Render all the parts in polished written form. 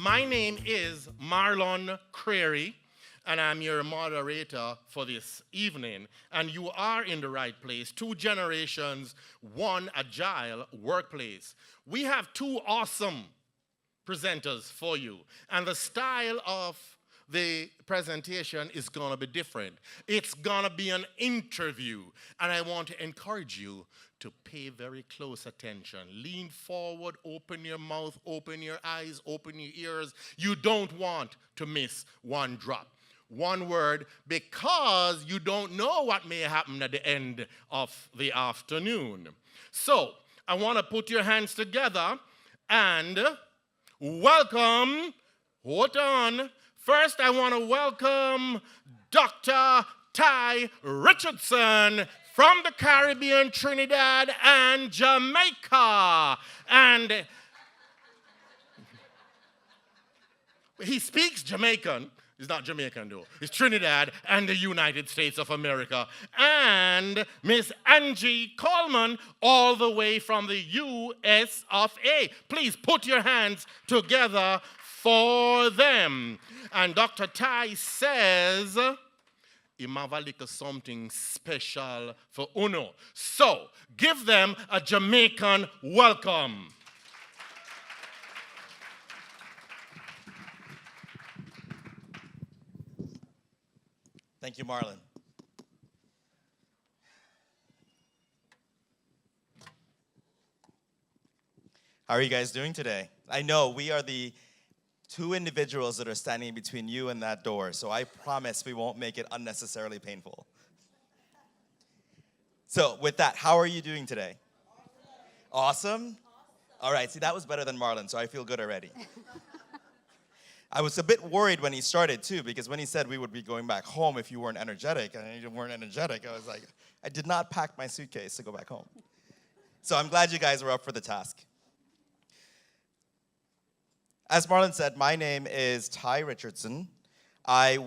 My name is Marlon Creary, and I'm your moderator for this evening. And you are in the right place. Two generations, one agile workplace. We have two awesome presenters for you, and the style of the presentation is going to be different. It's going to be an interview, and I want to encourage you to pay very close attention. Lean forward, open your mouth, open your eyes, open your ears. You don't want to miss one drop. One word, because you don't know what may happen at the end of the afternoon. So, I want to put your hands together and welcome, hold on. First, I want to welcome Dr. Ty Richardson from the Caribbean, Trinidad, and Jamaica. And he speaks Jamaican. He's not Jamaican, though. It's Trinidad and the United States of America. And Miss Angie Coleman, all the way from the US of A. Please put your hands together for them. And Dr. Ty says, "Imavalika something special for Uno." So, give them a Jamaican welcome. Thank you, Marlon. How are you guys doing today? I know we are the two individuals that are standing between you and that door, so I promise we won't make it unnecessarily painful. So with that, how are you doing today? Awesome? All right, see, that was better than Marlon, so I feel good already. I was a bit worried when he started, too, because when he said we would be going back home if you weren't energetic, and you weren't energetic, I was like, I did not pack my suitcase to go back home. So I'm glad you guys were up for the task. As Marlon said, my name is Ty Richardson. I'm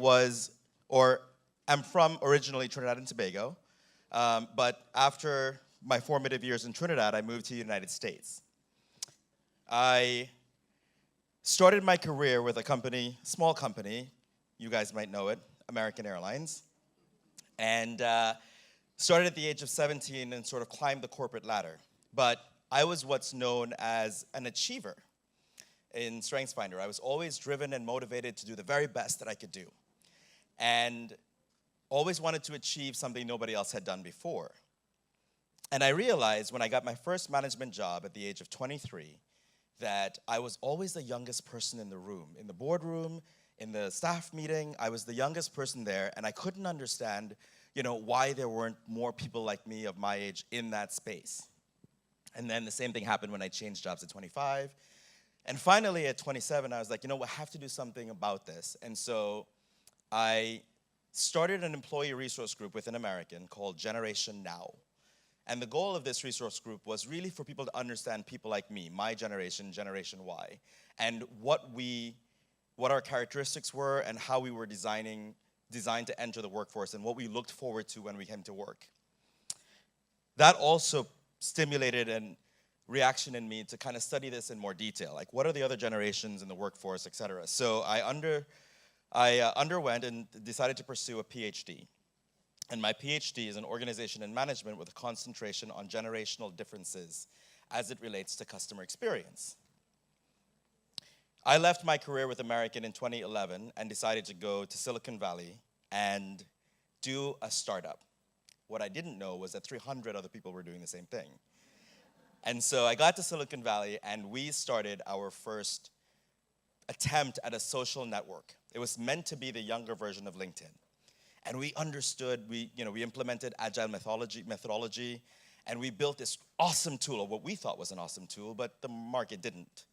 from originally Trinidad and Tobago, but after my formative years in Trinidad, I moved to the United States. I started my career with a company, small company, you guys might know it, American Airlines, and started at the age of 17 and sort of climbed the corporate ladder. But I was what's known as an achiever in StrengthsFinder. I was always driven and motivated to do the very best that I could do, and always wanted to achieve something nobody else had done before. And I realized when I got my first management job at the age of 23, that I was always the youngest person in the room. In the boardroom, in the staff meeting, I was the youngest person there, and I couldn't understand, why there weren't more people like me of my age in that space. And then the same thing happened when I changed jobs at 25. And finally, at 27, I was like, I have to do something about this. And so I started an employee resource group within American called Generation Now. And the goal of this resource group was really for people to understand people like me, my generation, Generation Y, and what our characteristics were and how we were designed to enter the workforce and what we looked forward to when we came to work. That also stimulated a reaction in me to kind of study this in more detail, like what are the other generations in the workforce, et cetera. So I underwent and decided to pursue a PhD. And my PhD is in organization and management with a concentration on generational differences as it relates to customer experience. I left my career with American in 2011 and decided to go to Silicon Valley and do a startup. What I didn't know was that 300 other people were doing the same thing. And so I got to Silicon Valley and we started our first attempt at a social network. It was meant to be the younger version of LinkedIn. And we understood, we implemented agile methodology, and we built this awesome tool, or what we thought was an awesome tool, but the market didn't.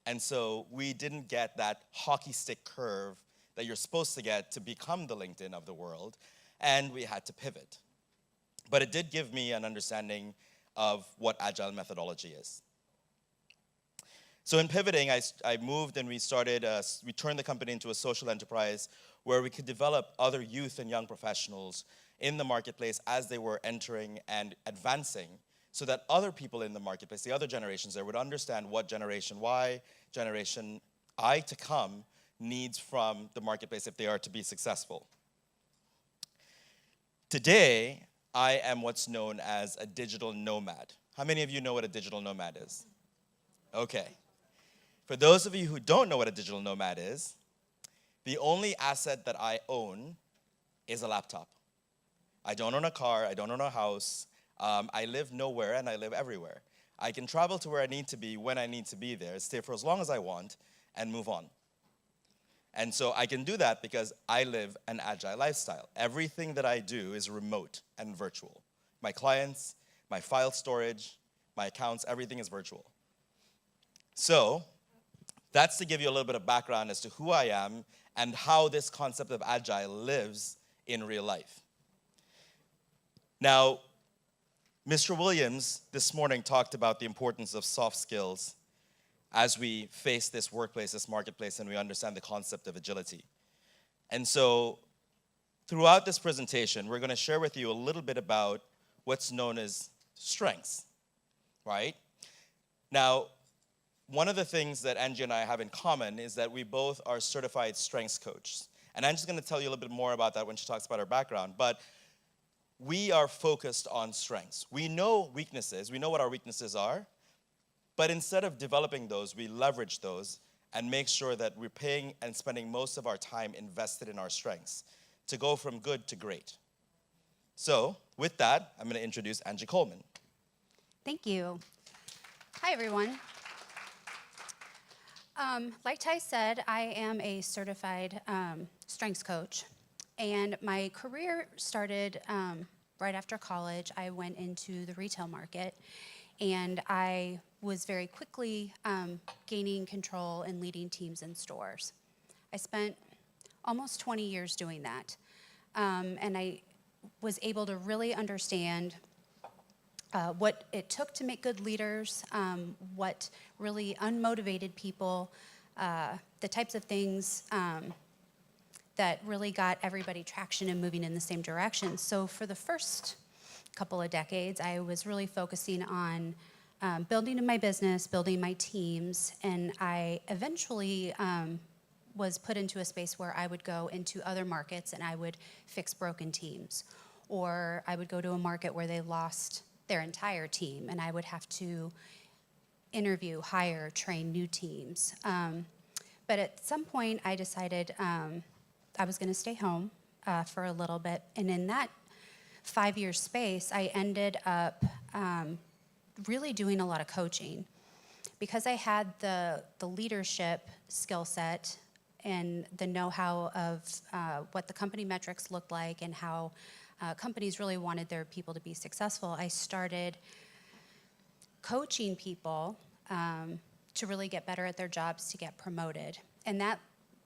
And so we didn't get that hockey stick curve that you're supposed to get to become the LinkedIn of the world, and we had to pivot. But it did give me an understanding of what agile methodology is. So in pivoting, I moved and we turned the company into a social enterprise where we could develop other youth and young professionals in the marketplace as they were entering and advancing so that other people in the marketplace, the other generations there, would understand what Generation Y, Generation to come needs from the marketplace if they are to be successful. Today, I am what's known as a digital nomad. How many of you know what a digital nomad is? Okay. For those of you who don't know what a digital nomad is, the only asset that I own is a laptop. I don't own a car, I don't own a house. I live nowhere and I live everywhere. I can travel to where I need to be when I need to be there, stay for as long as I want, and move on. And so I can do that because I live an agile lifestyle. Everything that I do is remote and virtual. My clients, my file storage, my accounts, everything is virtual. So that's to give you a little bit of background as to who I am and how this concept of agile lives in real life. Now, Mr. Williams this morning talked about the importance of soft skills as we face this workplace, this marketplace, and we understand the concept of agility. And so throughout this presentation, we're going to share with you a little bit about what's known as strengths, right? Now, one of the things that Angie and I have in common is that we both are certified strengths coaches. And Angie's going to tell you a little bit more about that when she talks about her background. But we are focused on strengths. We know weaknesses. We know what our weaknesses are. But instead of developing those, we leverage those and make sure that we're paying and spending most of our time invested in our strengths to go from good to great. So with that, I'm going to introduce Angie Coleman. Thank you. Hi, everyone. Like Ty said, I am a certified strengths coach. And my career started right after college. I went into the retail market. And I was very quickly gaining control and leading teams in stores. I spent almost 20 years doing that. And I was able to really understand what it took to make good leaders, what really unmotivated people, the types of things that really got everybody traction and moving in the same direction. So for the first couple of decades, I was really focusing on building my business, building my teams, and I eventually was put into a space where I would go into other markets and I would fix broken teams. Or I would go to a market where they lost their entire team and I would have to interview, hire, train new teams. But at some point I decided I was gonna stay home for a little bit, and in that 5-year space, I ended up really doing a lot of coaching. Because I had the leadership skill set and the know-how of what the company metrics looked like and how companies really wanted their people to be successful, I started coaching people to really get better at their jobs, to get promoted. And that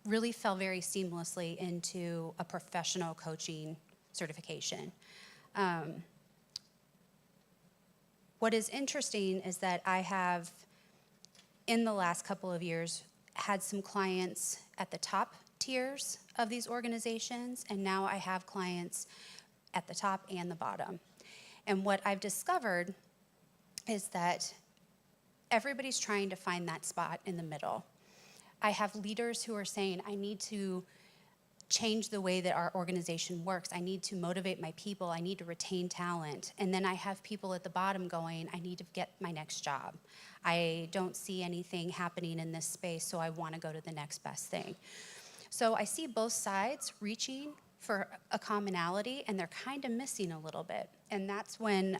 really fell very seamlessly into a professional coaching certification. What is interesting is that I have, in the last couple of years, had some clients at the top tiers of these organizations, and now I have clients at the top and the bottom. And what I've discovered is that everybody's trying to find that spot in the middle. I have leaders who are saying, I need to change the way that our organization works. I need to motivate my people. I need to retain talent. And then I have people at the bottom going, I need to get my next job. I don't see anything happening in this space, so I want to go to the next best thing. So I see both sides reaching for a commonality, and they're kind of missing a little bit. And that's when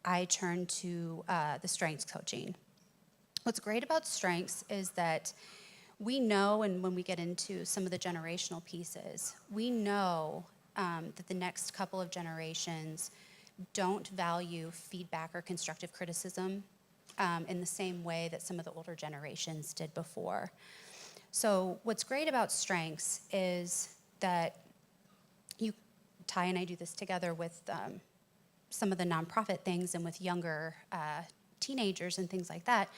I turn to the strengths coaching. What's great about strengths is that we know, and when we get into some of the generational pieces, we know that the next couple of generations don't value feedback or constructive criticism in the same way that some of the older generations did before. So what's great about strengths is that Ty and I do this together with some of the nonprofit things and with younger teenagers and things like that.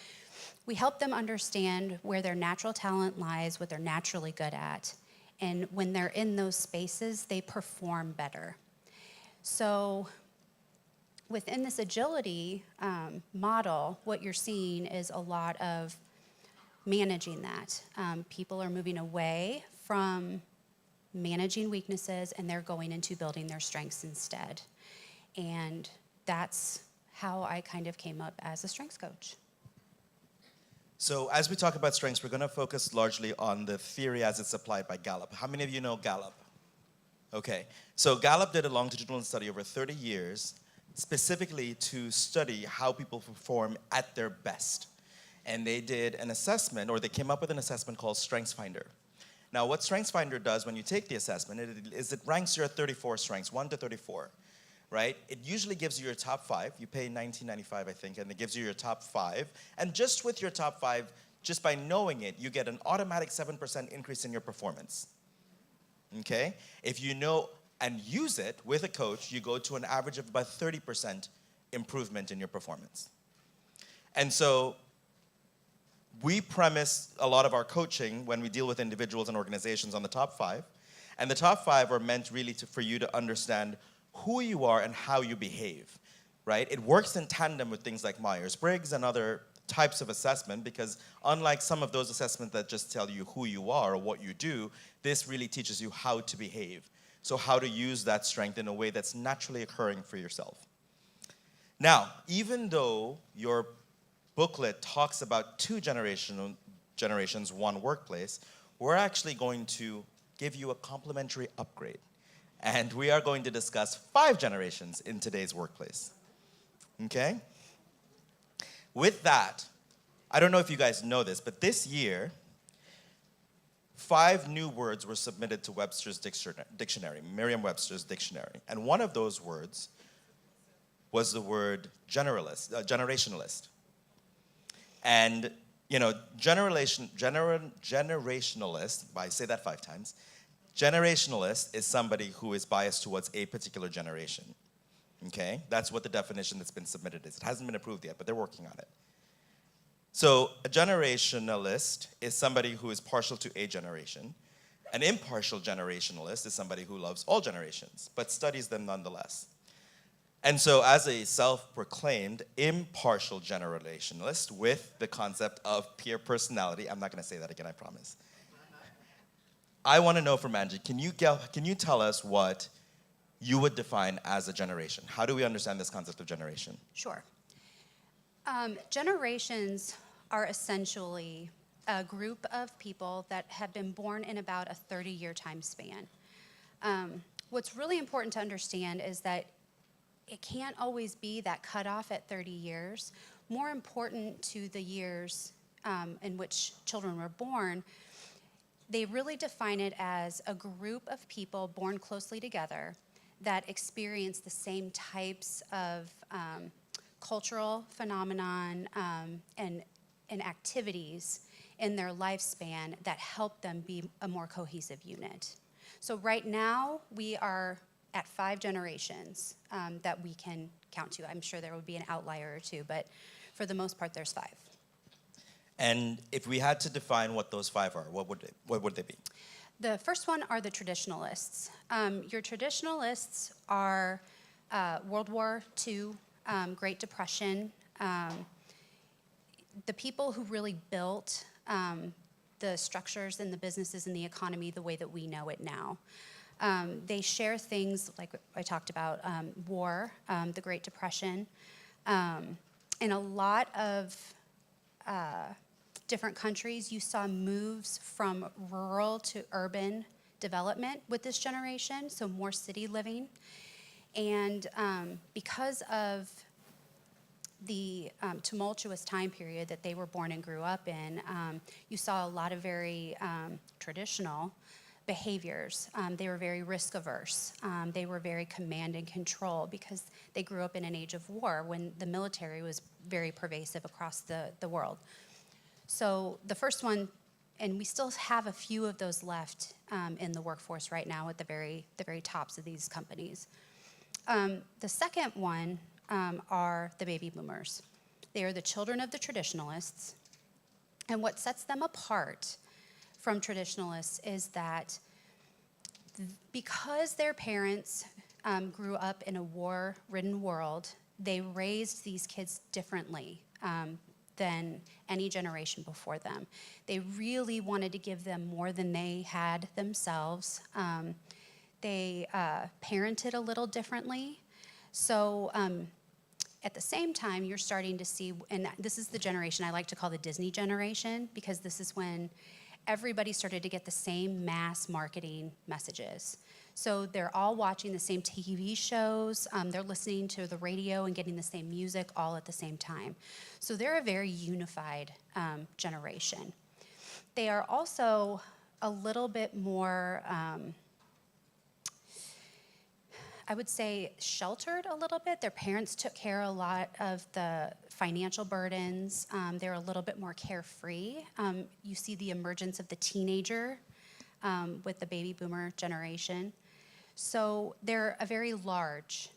We help them understand where their natural talent lies, what they're naturally good at, and when they're in those spaces, they perform better. So within this agility model, what you're seeing is a lot of managing that. People are moving away from managing weaknesses and they're going into building their strengths instead. And that's how I kind of came up as a strengths coach. So as we talk about strengths, we're going to focus largely on the theory as it's applied by Gallup. How many of you know Gallup? Okay, so Gallup did a longitudinal study over 30 years, specifically to study how people perform at their best. And they did an assessment, or they came up with an assessment called StrengthsFinder. Now, what StrengthsFinder does when you take the assessment is it ranks your 34 strengths, 1 to 34, right? It usually gives you your top 5. You pay $19.95, I think, and it gives you your top 5. And just with your top 5, just by knowing it, you get an automatic 7% increase in your performance. Okay? If you know and use it with a coach, you go to an average of about 30% improvement in your performance. And so we premise a lot of our coaching when we deal with individuals and organizations on the top 5. And the top 5 are meant really for you to understand who you are and how you behave, right? It works in tandem with things like Myers-Briggs and other types of assessment, because unlike some of those assessments that just tell you who you are or what you do, this really teaches you how to behave. So how to use that strength in a way that's naturally occurring for yourself. Now, even though your booklet talks about 2 generations, 1 workplace, we're actually going to give you a complimentary upgrade. And we are going to discuss 5 generations in today's workplace. Okay? With that, I don't know if you guys know this, but this year, 5 new words were submitted to Webster's dictionary, Merriam-Webster's dictionary. And one of those words was the word generationalist. And, you know, generationalist, I say that 5 times, generationalist is somebody who is biased towards a particular generation. Okay? That's what the definition that's been submitted is. It hasn't been approved yet, but they're working on it. So a generationalist is somebody who is partial to a generation. An impartial generationalist is somebody who loves all generations, but studies them nonetheless. And so as a self-proclaimed impartial generationalist with the concept of peer personality, I'm not going to say that again, I promise. I want to know from Angie, can you tell us what you would define as a generation? How do we understand this concept of generation? Sure. Generations are essentially a group of people that have been born in about a 30-year time span. What's really important to understand is that it can't always be that cutoff at 30 years. More important to the years in which children were born, they really define it as a group of people born closely together that experience the same types of cultural phenomenon and activities in their lifespan that help them be a more cohesive unit. So right now, we are at 5 generations that we can count to. I'm sure there would be an outlier or 2, but for the most part, there's 5. And if we had to define what those 5 are, what would they be? The first one are the traditionalists. Your traditionalists are World War II, Great Depression, the people who really built the structures and the businesses and the economy the way that we know it now. They share things like I talked about, war, the Great Depression, in a lot of different countries, you saw moves from rural to urban development with this generation, so more city living. And because of the tumultuous time period that they were born and grew up in, you saw a lot of very traditional behaviors. They were very risk averse. They were very command and control because they grew up in an age of war when the military was very pervasive across the world. So the first one, and we still have a few of those left in the workforce right now at the very tops of these companies. The second one are the baby boomers. They are the children of the traditionalists. And what sets them apart from traditionalists is that because their parents grew up in a war-ridden world, they raised these kids differently. than any generation before them. They really wanted to give them more than they had themselves. They parented a little differently. So at the same time, you're starting to see, and this is the generation I like to call the Disney generation, because this is when everybody started to get the same mass marketing messages. So they're all watching the same TV shows, they're listening to the radio and getting the same music all at the same time. So they're a very unified generation. They are also a little bit more, I would say, sheltered a little bit. Their parents took care of a lot of the financial burdens. They're a little bit more carefree. You see the emergence of the teenager with the baby boomer generation. So they're a very large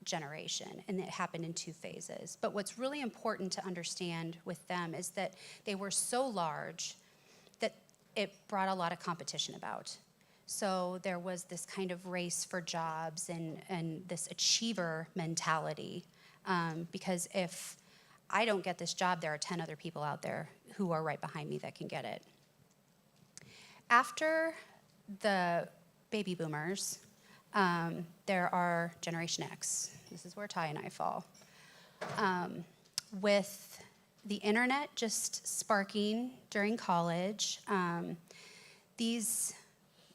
generation, and it happened in 2 phases. But what's really important to understand with them is that they were so large that it brought a lot of competition about. So there was this kind of race for jobs and this achiever mentality, because if I don't get this job, there are 10 other people out there who are right behind me that can get it. After the baby boomers, there are Generation X. This is where Ty and I fall. With the internet just sparking during college, these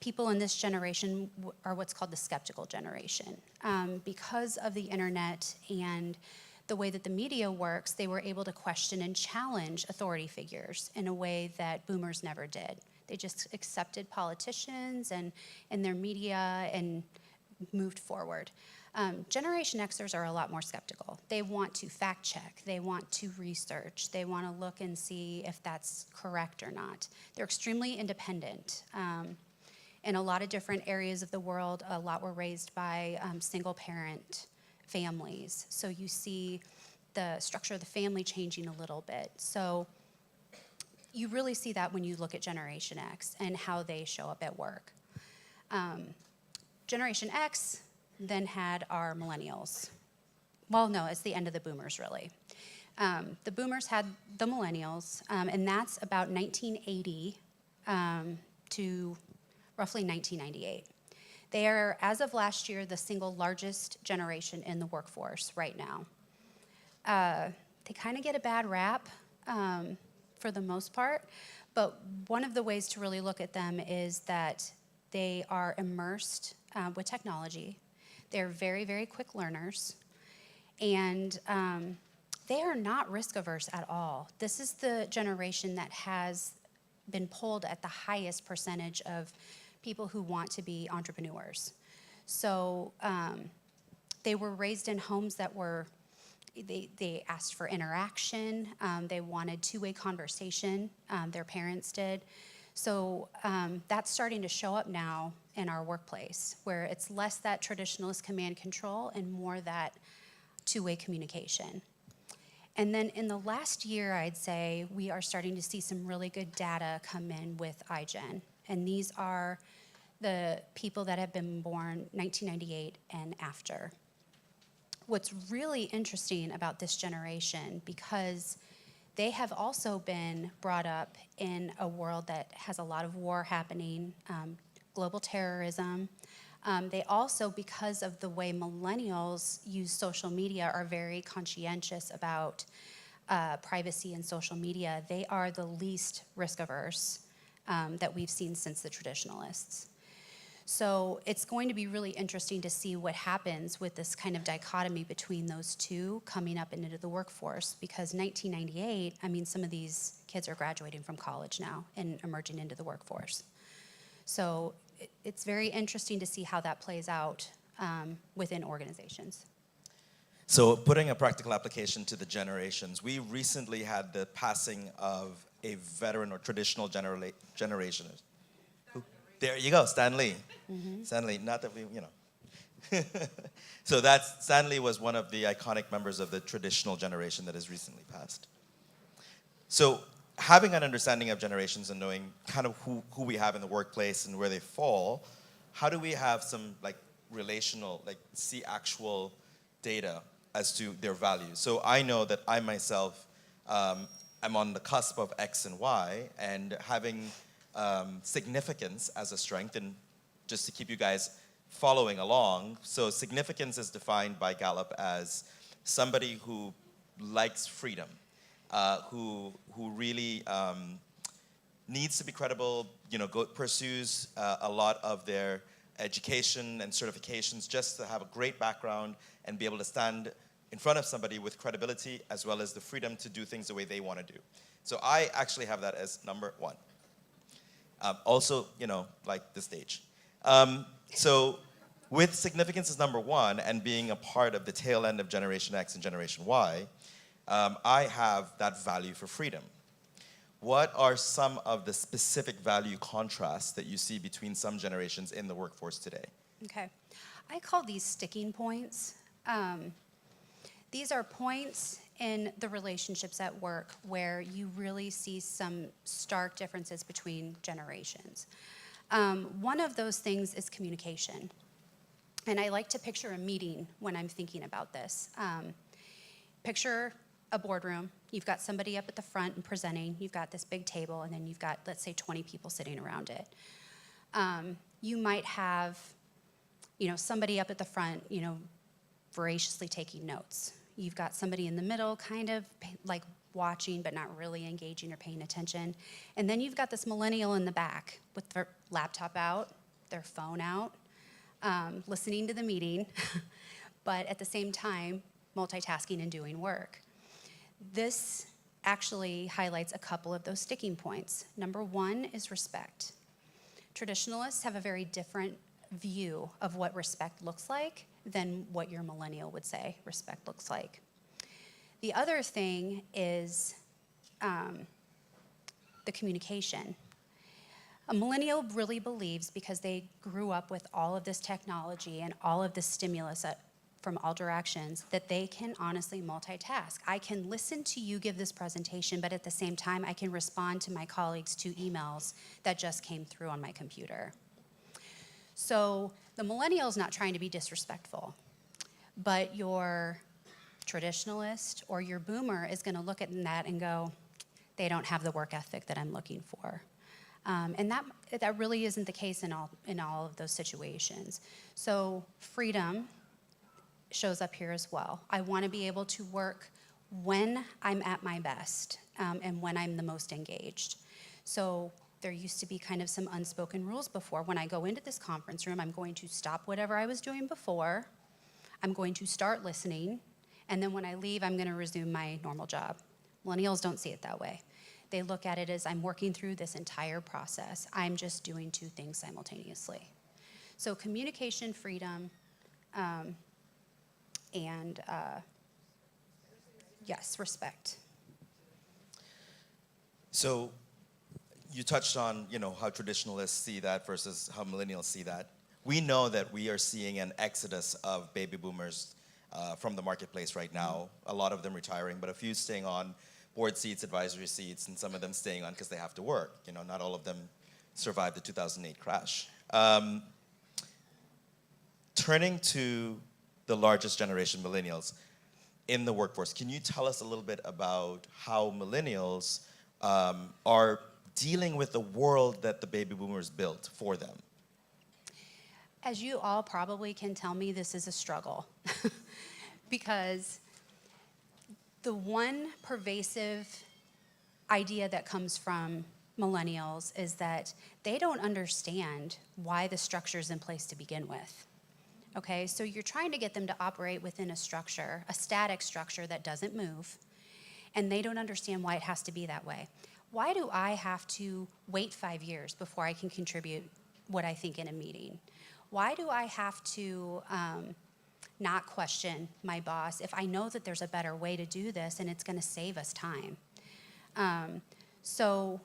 people in this generation are what's called the skeptical generation. Because of the internet and the way that the media works, they were able to question and challenge authority figures in a way that boomers never did. They just accepted politicians and their media and moved forward. Generation Xers are a lot more skeptical. They want to fact check. They want to research. They want to look and see if that's correct or not. They're extremely independent. In a lot of different areas of the world, a lot were raised by single parent families. So you see the structure of the family changing a little bit. So you really see that when you look at Generation X and how they show up at work. Generation X then had our millennials. Well, no, it's the end of the boomers, really. The boomers had the millennials, and that's about 1980 to roughly 1998. They are, as of last year, the single largest generation in the workforce right now. They kind of get a bad rap for the most part, but one of the ways to really look at them is that they are immersed with technology. They're very, very quick learners, and they are not risk averse at all. This is the generation that has been polled at the highest percentage of people who want to be entrepreneurs. So they were raised in homes that were, they asked for interaction, they wanted two-way conversation, their parents did. So that's starting to show up now in our workplace, where it's less that traditionalist command control and more that two-way communication. And then in the last year, I'd say, we are starting to see some really good data come in with iGen. And these are the people that have been born 1998 and after. What's really interesting about this generation, because they have also been brought up in a world that has a lot of war happening, global terrorism. They also, because of the way millennials use social media, are very conscientious about privacy and social media. They are the least risk averse that we've seen since the traditionalists. So it's going to be really interesting to see what happens with this kind of dichotomy between those two coming up into the workforce, because 1998, I mean, some of these kids are graduating from college now and emerging into the workforce. So it's very interesting to see how that plays out within organizations. So putting a practical application to the generations, we recently had the passing of a veteran or traditional generationist. There you go, Stan Lee. Mm-hmm. Stan Lee, not that we, you know. So Stan Lee was one of the iconic members of the traditional generation that has recently passed. So having an understanding of generations and knowing kind of who we have in the workplace and where they fall, how do we have some relational, see actual data as to their values? So I know that I myself I'm on the cusp of X and Y, and having significance as a strength, and just to keep you guys following along, so significance is defined by Gallup as somebody who likes freedom, who really needs to be credible, pursues a lot of their education and certifications just to have a great background and be able to stand in front of somebody with credibility as well as the freedom to do things the way they want to do. So I actually have that as number one. Also, like the stage. So with significance as number one and being a part of the tail end of Generation X and Generation Y, I have that value for freedom. What are some of the specific value contrasts that you see between some generations in the workforce today? Okay. I call these sticking points. These are points in the relationships at work where you really see some stark differences between generations. One of those things is communication. And I like to picture a meeting when I'm thinking about this. Picture a boardroom. You've got somebody up at the front and presenting. You've got this big table, and then you've got, let's say, 20 people sitting around it. You might have, somebody up at the front, voraciously taking notes. You've got somebody in the middle, kind of like watching, but not really engaging or paying attention. And then you've got this millennial in the back with their laptop out, their phone out, listening to the meeting, but at the same time, multitasking and doing work. This actually highlights a couple of those sticking points. Number one is respect. Traditionalists have a very different view of what respect looks like than what your millennial would say respect looks like. The other thing is the communication. A millennial really believes, because they grew up with all of this technology and all of this stimulus from all directions, that they can honestly multitask. I can listen to you give this presentation, but at the same time, I can respond to my colleagues' 2 emails that just came through on my computer. So the millennial's not trying to be disrespectful, but your traditionalist or your boomer is going to look at that and go, they don't have the work ethic that I'm looking for. And that really isn't the case in all of those situations. So freedom shows up here as well. I want to be able to work when I'm at my best and when I'm the most engaged. So there used to be kind of some unspoken rules before. When I go into this conference room, I'm going to stop whatever I was doing before. I'm going to start listening. And then when I leave, I'm going to resume my normal job. Millennials don't see it that way. They look at it as I'm working through this entire process. I'm just doing 2 things simultaneously. So communication, freedom, and yes, respect. So you touched on, how traditionalists see that versus how millennials see that. We know that we are seeing an exodus of baby boomers from the marketplace right now. A lot of them retiring, but a few staying on board seats, advisory seats, and some of them staying on because they have to work. Not all of them survived the 2008 crash. Turning to the largest generation, millennials, in the workforce, can you tell us a little bit about how millennials are dealing with the world that the baby boomers built for them? As you all probably can tell me, this is a struggle because the one pervasive idea that comes from millennials is that they don't understand why the structure is in place to begin with. Okay, so you're trying to get them to operate within a structure, a static structure that doesn't move, and they don't understand why it has to be that way. Why do I have to wait 5 years before I can contribute what I think in a meeting? Why do I have to not question my boss if I know that there's a better way to do this and it's going to save us time? So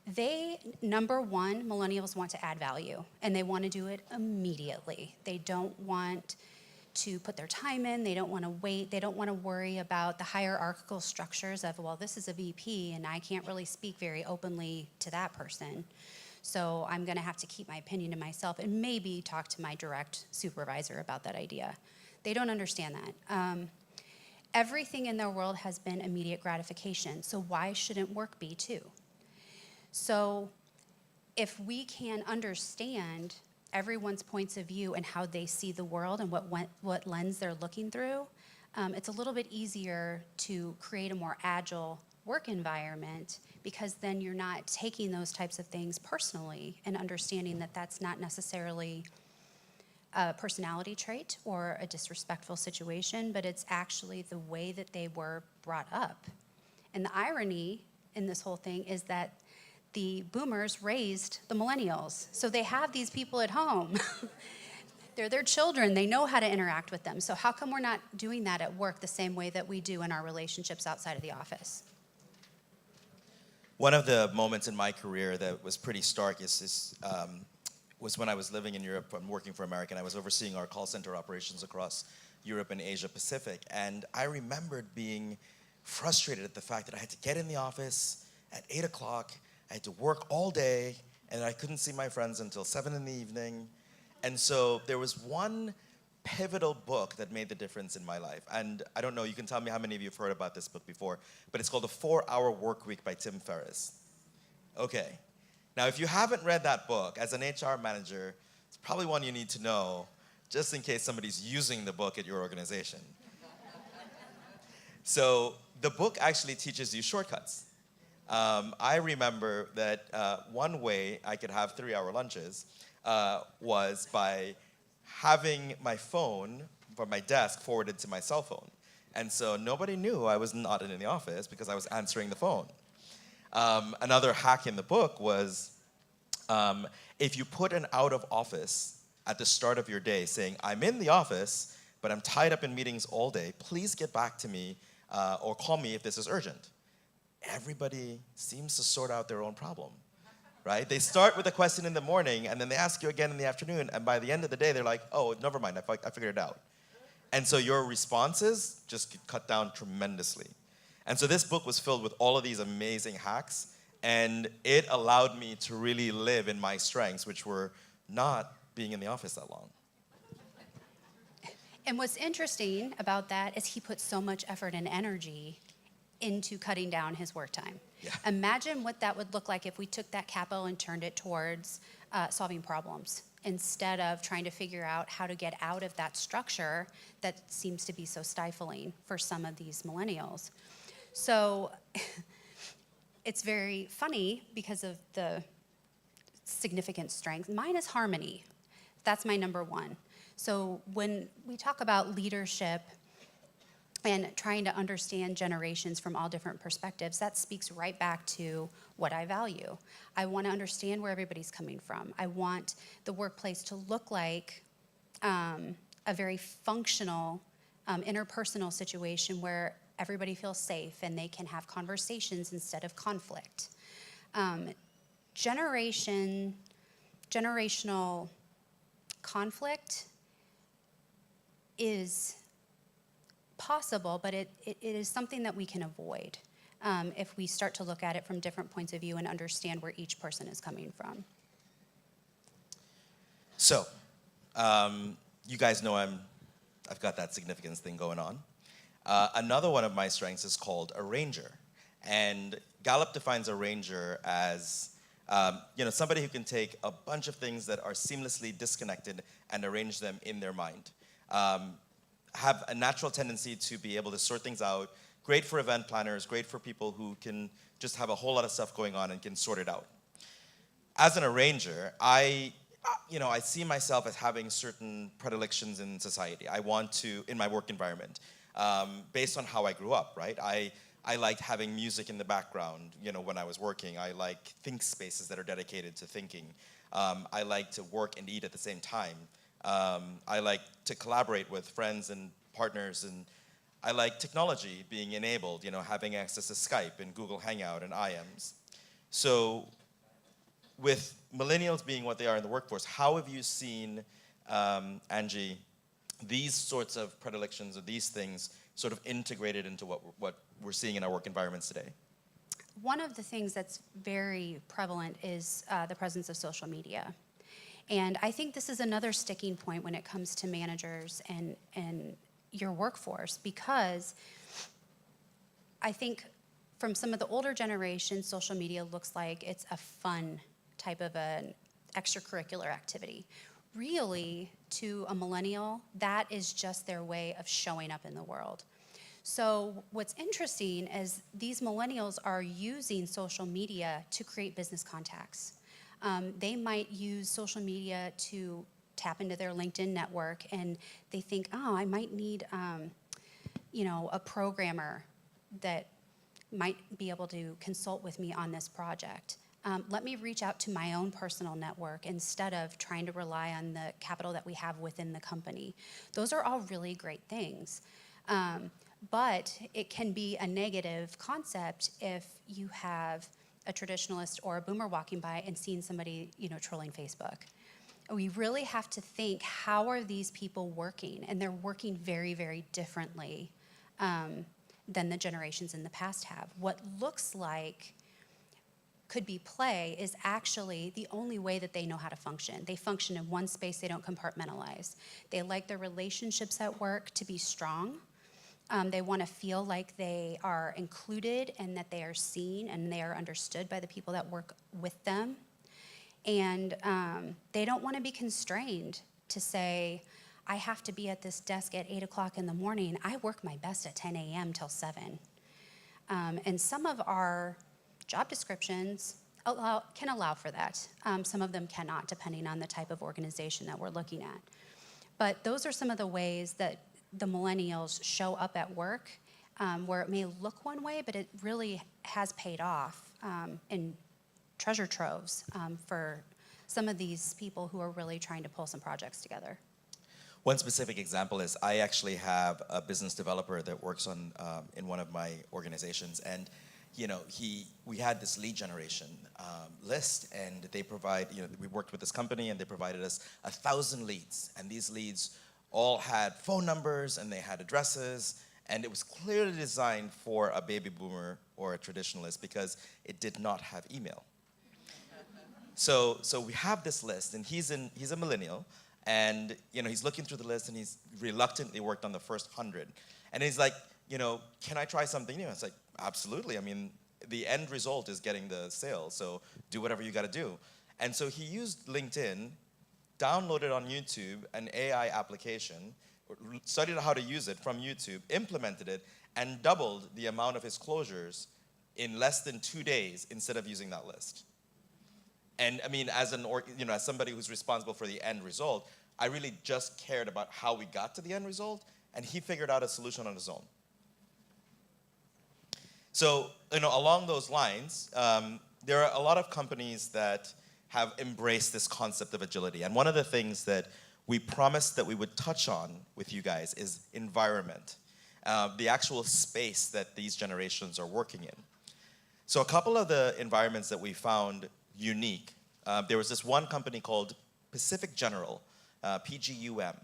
they, number one, millennials want to add value, and they want to do it immediately. They don't want to put their time in. They don't want to wait. They don't want to worry about the hierarchical structures of, well, this is a VP, and I can't really speak very openly to that person. So I'm going to have to keep my opinion to myself and maybe talk to my direct supervisor about that idea. They don't understand that. everything in their world has been immediate gratification. So why shouldn't work be too? So if we can understand everyone's points of view and how they see the world and what lens they're looking through, it's a little bit easier to create a more agile work environment, because then you're not taking those types of things personally and understanding that that's not necessarily a personality trait or a disrespectful situation, but it's actually the way that they were brought up. And the irony in this whole thing is that the boomers raised the millennials. So they have these people at home. They're their children. They know how to interact with them. So how come we're not doing that at work the same way that we do in our relationships outside of the office? One of the moments in my career that was pretty stark was when I was living in Europe and working for American. I was overseeing our call center operations across Europe and Asia Pacific. And I remembered being frustrated at the fact that I had to get in the office at 8 o'clock. I had to work all day, and I couldn't see my friends until 7 in the evening. And so there was one pivotal book that made the difference in my life. And I don't know, you can tell me how many of you have heard about this book before, but it's called The 4-Hour Workweek by Tim Ferriss. Okay. Now, if you haven't read that book, as an HR manager, it's probably one you need to know, just in case somebody's using the book at your organization. So the book actually teaches you shortcuts. I remember that one way I could have 3-hour lunches was by having my phone from my desk forwarded to my cell phone. And so nobody knew I was not in the office because I was answering the phone. Another hack in the book was if you put an out of office at the start of your day saying, I'm in the office, but I'm tied up in meetings all day, please get back to me or call me if this is urgent. Everybody seems to sort out their own problem, right? They start with a question in the morning, and then they ask you again in the afternoon, and by the end of the day, they're like, oh, never mind, I figured it out. And so your responses just get cut down tremendously. And so this book was filled with all of these amazing hacks, and it allowed me to really live in my strengths, which were not being in the office that long. And what's interesting about that is he put so much effort and energy into cutting down his work time. Yeah. Imagine what that would look like if we took that capital and turned it towards solving problems instead of trying to figure out how to get out of that structure that seems to be so stifling for some of these millennials. So it's very funny because of the significant strength. Mine is harmony. That's my number one. So when we talk about leadership and trying to understand generations from all different perspectives, that speaks right back to what I value. I want to understand where everybody's coming from. I want the workplace to look like a very functional interpersonal situation where everybody feels safe and they can have conversations instead of conflict. Generational conflict is possible, but it is something that we can avoid if we start to look at it from different points of view and understand where each person is coming from. So, you guys know I've got that significance thing going on. Another one of my strengths is called a ranger. And Gallup defines a ranger as somebody who can take a bunch of things that are seamlessly disconnected and arrange them in their mind. Have a natural tendency to be able to sort things out. Great for event planners, great for people who can just have a whole lot of stuff going on and can sort it out. As an arranger, I see myself as having certain predilections in society. I want to, in my work environment, based on how I grew up, right? I liked having music in the background, when I was working. I like think spaces that are dedicated to thinking. I like to work and eat at the same time. I like to collaborate with friends and partners, and I like technology being enabled, having access to Skype and Google Hangout and IMs. So with millennials being what they are in the workforce, how have you seen, Angie, these sorts of predilections or these things sort of integrated into what we're seeing in our work environments today? One of the things that's very prevalent is the presence of social media. And I think this is another sticking point when it comes to managers and your workforce, because I think from some of the older generations, social media looks like it's a fun type of an extracurricular activity. Really, to a millennial, that is just their way of showing up in the world. So what's interesting is these millennials are using social media to create business contacts. They might use social media to tap into their LinkedIn network, and they think, oh, I might need a programmer that might be able to consult with me on this project. Let me reach out to my own personal network instead of trying to rely on the capital that we have within the company. Those are all really great things. But it can be a negative concept if you have a traditionalist or a boomer walking by and seeing somebody, trolling Facebook. We really have to think, how are these people working? And they're working very, very differently than the generations in the past have. What looks like could be play is actually the only way that they know how to function. They function in one space, they don't compartmentalize. They like their relationships at work to be strong. They want to feel like they are included and that they are seen and they are understood by the people that work with them. And they don't want to be constrained to say, I have to be at this desk at 8 o'clock in the morning. I work my best at 10 a.m. till 7. And some of our job descriptions can allow for that. Some of them cannot, depending on the type of organization that we're looking at. But those are some of the ways that the millennials show up at work, where it may look one way, but it really has paid off in treasure troves for some of these people who are really trying to pull some projects together. One specific example is I actually have a business developer that works on in one of my organizations, and we had this lead generation list, and they provide, we worked with this company and they provided us 1,000 leads, and these leads all had phone numbers and they had addresses, and it was clearly designed for a baby boomer or a traditionalist because it did not have email. So we have this list, and he's a millennial, and he's looking through the list, and he's reluctantly worked on the first 100, and he's like, can I try something new? It's like, absolutely. I mean, the end result is getting the sale, so do whatever you got to do. And so he used LinkedIn, downloaded on YouTube an AI application, studied how to use it from YouTube, implemented it, and doubled the amount of his closures in less than 2 days instead of using that list. And I mean, as somebody who's responsible for the end result, I really just cared about how we got to the end result, and he figured out a solution on his own. So, along those lines, there are a lot of companies that have embraced this concept of agility. And one of the things that we promised that we would touch on with you guys is environment, the actual space that these generations are working in. So a couple of the environments that we found unique, there was this one company called Pacific General, PGUM,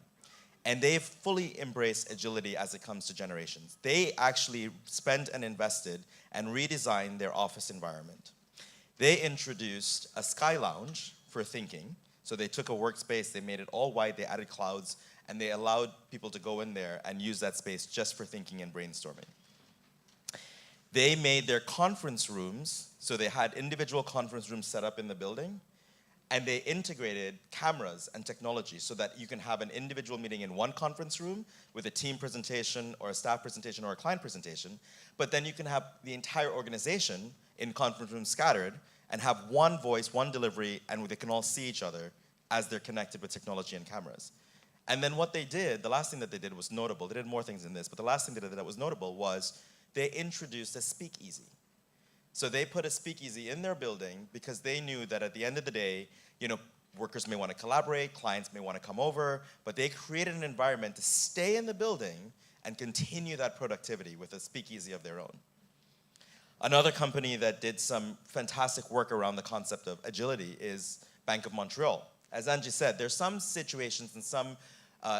and they've fully embraced agility as it comes to generations. They actually spent and invested and redesigned their office environment. They introduced a sky lounge for thinking. So they took a workspace, they made it all white, they added clouds, and they allowed people to go in there and use that space just for thinking and brainstorming. They made their conference rooms, so they had individual conference rooms set up in the building, and they integrated cameras and technology so that you can have an individual meeting in one conference room with a team presentation or a staff presentation or a client presentation, but then you can have the entire organization in conference rooms scattered and have one voice, one delivery, and they can all see each other as they're connected with technology and cameras. And then what they did, the last thing that they did was notable. They did more things than this, but the last thing they did that was notable was they introduced a speakeasy. So they put a speakeasy in their building because they knew that at the end of the day, workers may want to collaborate, clients may want to come over, but they created an environment to stay in the building and continue that productivity with a speakeasy of their own. Another company that did some fantastic work around the concept of agility is Bank of Montreal. As Angie said, there's some situations and some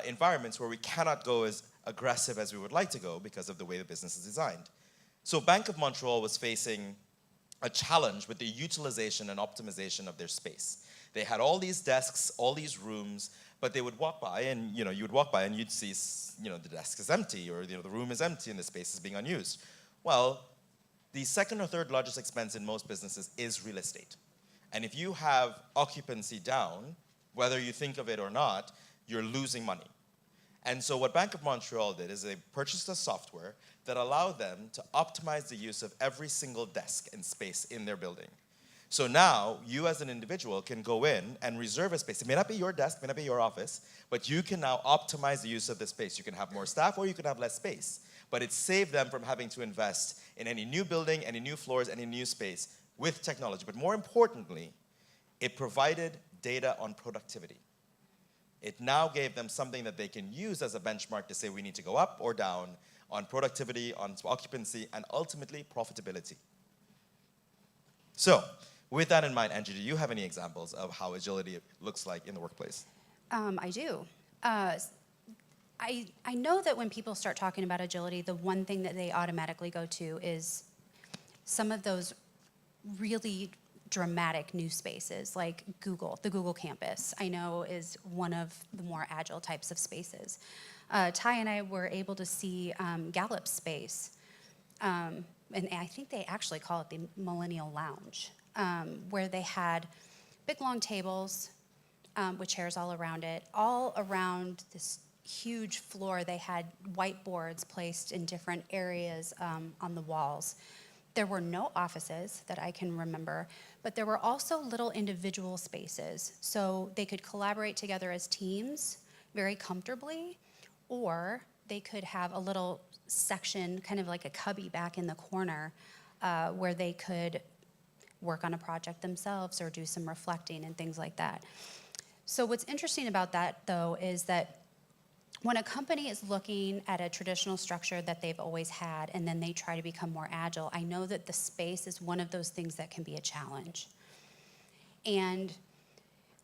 environments where we cannot go as aggressive as we would like to go because of the way the business is designed. So Bank of Montreal was facing a challenge with the utilization and optimization of their space. They had all these desks, all these rooms, but they would walk by and you would walk by and you'd see the desk is empty or the room is empty and the space is being unused. Well, The second or third largest expense in most businesses is real estate. And if you have occupancy down, whether you think of it or not, you're losing money. And so what Bank of Montreal did is they purchased a software that allowed them to optimize the use of every single desk and space in their building. So now, you as an individual can go in and reserve a space. It may not be your desk, it may not be your office, but you can now optimize the use of the space. You can have more staff or you can have less space. But it saved them from having to invest in any new building, any new floors, any new space with technology. But more importantly, it provided data on productivity. It now gave them something that they can use as a benchmark to say we need to go up or down on productivity, on occupancy, and ultimately profitability. So, with that in mind, Angie, do you have any examples of how agility looks like in the workplace? I do. I know that when people start talking about agility, the one thing that they automatically go to is some of those really dramatic new spaces, like Google, the Google campus, I know is one of the more agile types of spaces. Ty and I were able to see Gallup's space, and I think they actually call it the Millennial Lounge, where they had big long tables with chairs all around it. All around this huge floor, they had whiteboards placed in different areas on the walls. There were no offices that I can remember, but there were also little individual spaces. So they could collaborate together as teams very comfortably, or they could have a little section, kind of like a cubby back in the corner, where they could work on a project themselves or do some reflecting and things like that. So what's interesting about that, though, is that when a company is looking at a traditional structure that they've always had and then they try to become more agile, I know that the space is one of those things that can be a challenge. And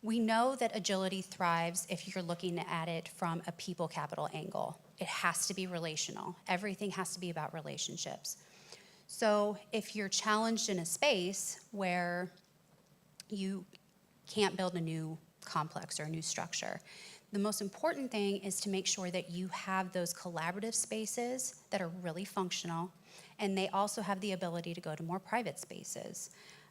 we know that agility thrives if you're looking at it from a people capital angle. It has to be relational. Everything has to be about relationships. So if you're challenged in a space where you can't build a new complex or a new structure, the most important thing is to make sure that you have those collaborative spaces that are really functional, and they also have the ability to go to more private spaces.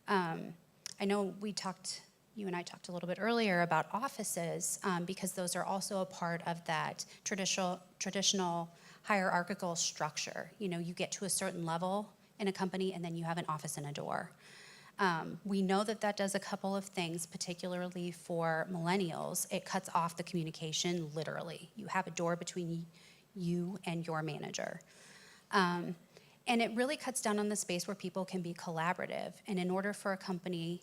I know you and I talked a little bit earlier about offices, because those are also a part of that traditional hierarchical structure. You know, you get to a certain level in a company, and then you have an office and a door. We know that that does a couple of things, particularly for millennials. It cuts off the communication, literally. You have a door between you and your manager. And it really cuts down on the space where people can be collaborative. And in order for a company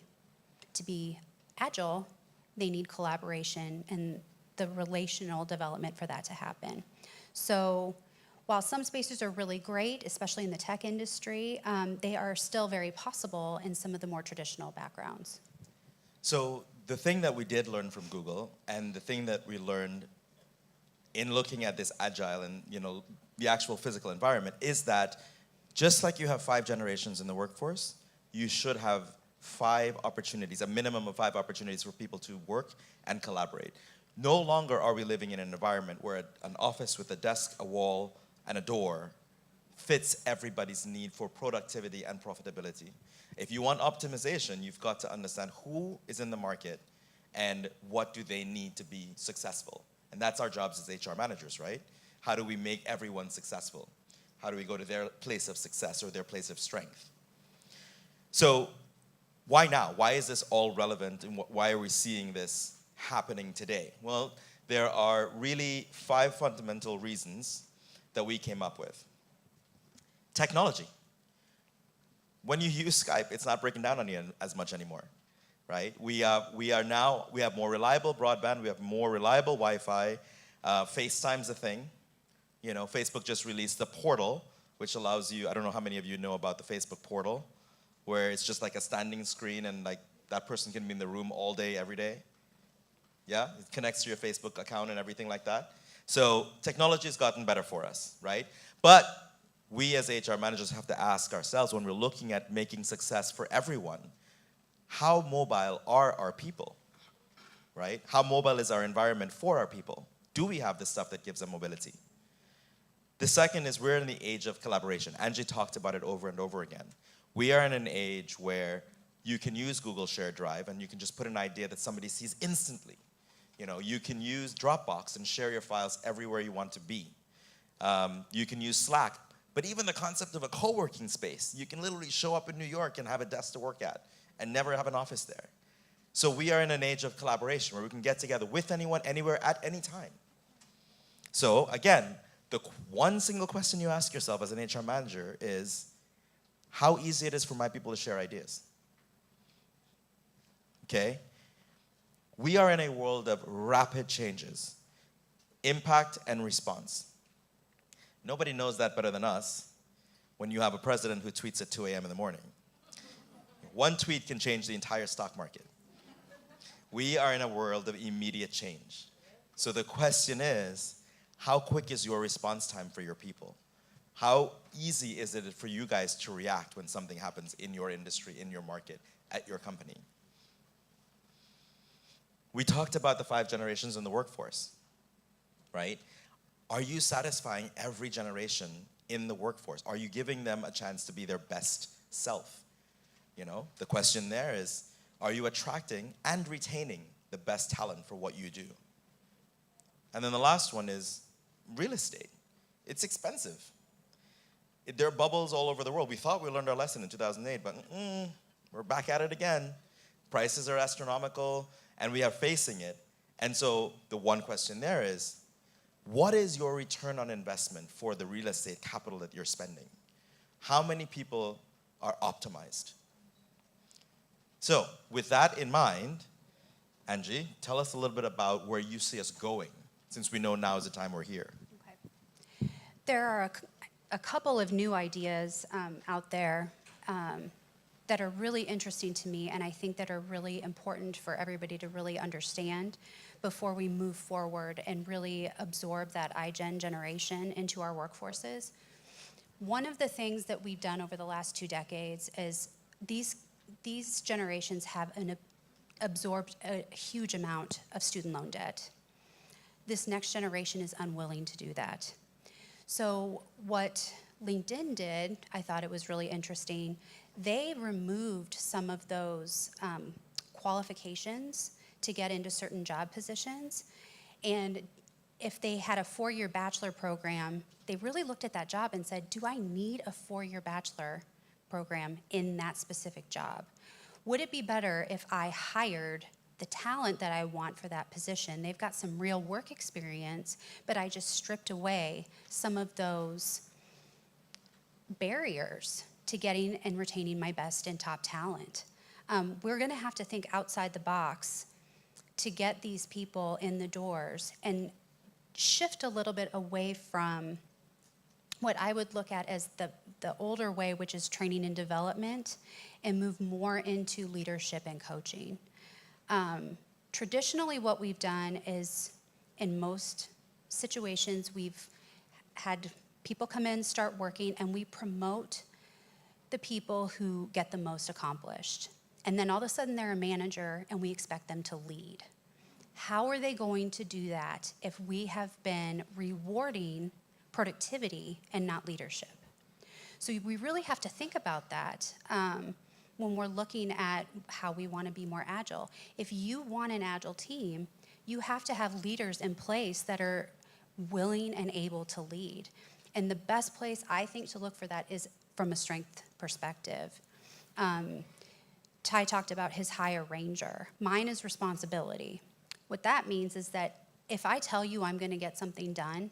to be agile, they need collaboration and the relational development for that to happen. So while some spaces are really great, especially in the tech industry, they are still very possible in some of the more traditional backgrounds. So the thing that we did learn from Google, and the thing that we learned in looking at this agile and the actual physical environment, is that just like you have 5 generations in the workforce, you should have 5 opportunities, a minimum of 5 opportunities for people to work and collaborate. No longer are we living in an environment where an office with a desk, a wall, and a door fits everybody's need for productivity and profitability. If you want optimization, you've got to understand who is in the market and what do they need to be successful. And that's our jobs as HR managers, right? How do we make everyone successful? How do we go to their place of success or their place of strength? So why now? Why is this all relevant, and why are we seeing this happening today? Well, there are really 5 fundamental reasons that we came up with. Technology. When you use Skype, it's not breaking down on you as much anymore, right? We have more reliable broadband, we have more reliable Wi-Fi. FaceTime's a thing. Facebook just released the portal, which allows you, I don't know how many of you know about the Facebook portal, where it's just like a standing screen and like that person can be in the room all day, every day. Yeah, it connects to your Facebook account and everything like that. So technology has gotten better for us, right? But we as HR managers have to ask ourselves, when we're looking at making success for everyone, how mobile are our people, right? How mobile is our environment for our people? Do we have the stuff that gives them mobility? The second is we're in the age of collaboration. Angie talked about it over and over again. We are in an age where you can use Google Shared Drive and you can just put an idea that somebody sees instantly. You know, you can use Dropbox and share your files everywhere you want to be. You can use Slack. But even the concept of a co-working space, you can literally show up in New York and have a desk to work at and never have an office there. So we are in an age of collaboration where we can get together with anyone, anywhere, at any time. So again, the one single question you ask yourself as an HR manager is, how easy it is for my people to share ideas? Okay? We are in a world of rapid changes, impact and response. Nobody knows that better than us when you have a president who tweets at 2 a.m. in the morning. One tweet can change the entire stock market. We are in a world of immediate change. So the question is, how quick is your response time for your people? How easy is it for you guys to react when something happens in your industry, in your market, at your company? We talked about the 5 generations in the workforce, right? Are you satisfying every generation in the workforce? Are you giving them a chance to be their best self? You know, the question there is, are you attracting and retaining the best talent for what you do? And then the last one is real estate. It's expensive. There are bubbles all over the world. We thought we learned our lesson in 2008, but we're back at it again. Prices are astronomical, and we are facing it. And so the one question there is, what is your return on investment for the real estate capital that you're spending? How many people are optimized? So with that in mind, Angie, tell us a little bit about where you see us going, since we know now is the time we're here. Okay. There are a couple of new ideas out there that are really interesting to me, and I think that are really important for everybody to really understand before we move forward and really absorb that iGen generation into our workforces. One of the things that we've done over the last 2 decades is these generations have absorbed a huge amount of student loan debt. This next generation is unwilling to do that. So what LinkedIn did, I thought it was really interesting, they removed some of those qualifications to get into certain job positions. And if they had a 4-year bachelor program, they really looked at that job and said, do I need a 4-year bachelor program in that specific job? Would it be better if I hired the talent that I want for that position? They've got some real work experience, but I just stripped away some of those barriers to getting and retaining my best and top talent. We're gonna have to think outside the box to get these people in the doors and shift a little bit away from what I would look at as the older way, which is training and development, and move more into leadership and coaching. Traditionally, what we've done is, in most situations, we've had people come in, start working, and we promote the people who get the most accomplished. And then all of a sudden they're a manager and we expect them to lead. How are they going to do that if we have been rewarding productivity and not leadership? So we really have to think about that when we're looking at how we want to be more agile. If you want an agile team, you have to have leaders in place that are willing and able to lead. And the best place, I think, to look for that is from a strength perspective. Ty talked about his higher ranger. Mine is responsibility. What that means is that if I tell you I'm going to get something done,